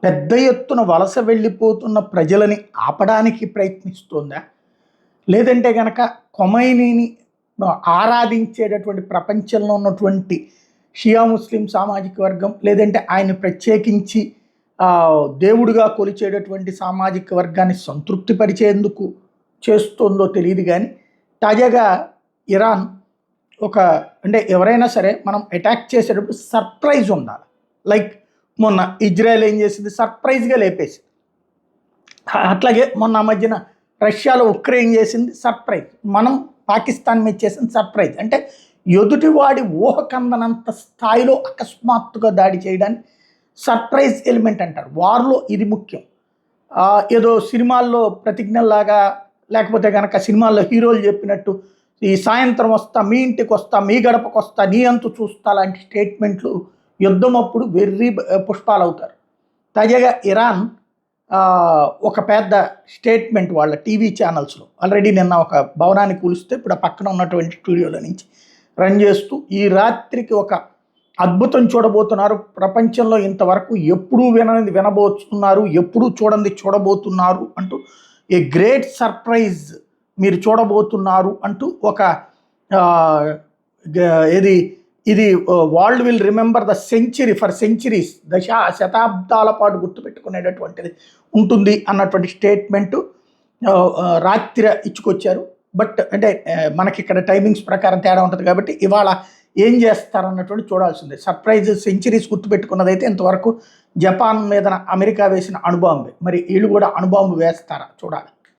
పెద్ద ఎత్తున వలస వెళ్ళిపోతున్న ప్రజలని ఆపడానికి ప్రయత్నిస్తోందా? లేదంటే గనక ఖొమైనీని ఆరాధించేటటువంటి ప్రపంచంలో ఉన్నటువంటి షియా ముస్లిం సామాజిక వర్గం, లేదంటే ఆయన్ని ప్రత్యేకించి దేవుడిగా కొలిచేటటువంటి సామాజిక వర్గాన్ని సంతృప్తిపరిచేందుకు చేస్తుందో తెలియదు కానీ, తాజాగా ఇరాన్ ఒక అంటే ఎవరైనా సరే మనం అటాక్ చేసేటప్పుడు సర్ప్రైజ్ ఉండాలి. లైక్ మొన్న ఇజ్రాయెల్ ఏం చేసింది, సర్ప్రైజ్గా లేపేసింది. అట్లాగే మొన్న మధ్యన రష్యాలో ఉక్రెయిన్ చేసింది సర్ప్రైజ్, మనం పాకిస్తాన్ మీద చేసింది సర్ప్రైజ్. అంటే ఎదుటివాడి ఊహకందనంత స్థాయిలో అకస్మాత్తుగా దాడి చేయడాన్ని సర్ప్రైజ్ ఎలిమెంట్ అంటారు. వార్లో ఇది ముఖ్యం. ఏదో సినిమాల్లో ప్రతిజ్ఞల్లాగా, లేకపోతే కనుక సినిమాల్లో హీరోలు చెప్పినట్టు ఈ సాయంత్రం వస్తా, మీ ఇంటికి వస్తా, మీ గడపకు వస్తా, నీ అంతు చూస్తా లాంటి స్టేట్మెంట్లు యుద్ధం అప్పుడు వెర్రి పుష్పాలు అవుతారు. తాజాగా ఇరాన్ ఒక పెద్ద స్టేట్మెంట్ వాళ్ళ టీవీ ఛానల్స్లో ఆల్రెడీ నిన్న ఒక భవనాన్ని కూలిస్తే ఇప్పుడు ఆ పక్కన ఉన్నటువంటి స్టూడియోల నుంచి రన్ చేస్తూ ఈ రాత్రికి ఒక అద్భుతం చూడబోతున్నారు, ప్రపంచంలో ఇంతవరకు ఎప్పుడూ వినబోతున్నారు, ఎప్పుడూ చూడబోతున్నారు అంటూ ఏ గ్రేట్ సర్ప్రైజ్ మీరు చూడబోతున్నారు అంటూ ఒక ఇది world will remember the century for centuries, శతాబ్దాల పాటు గుర్తుపెట్టుకునేటటువంటిది ఉంటుంది అన్నటువంటి స్టేట్మెంటు రాత్రి ఇచ్చుకొచ్చారు. బట్ అంటే మనకి ఇక్కడ టైమింగ్స్ ప్రకారం తేడా ఉంటుంది కాబట్టి ఇవాళ ఏం చేస్తారన్నటువంటి చూడాల్సిందే. సర్ప్రైజ్ సెంచరీస్ గుర్తుపెట్టుకున్నదైతే ఇంతవరకు జపాన్ మీద అమెరికా వేసిన అణుబాంబే, మరి వీళ్ళు కూడా అణుబాంబు వేస్తారా చూడాలి.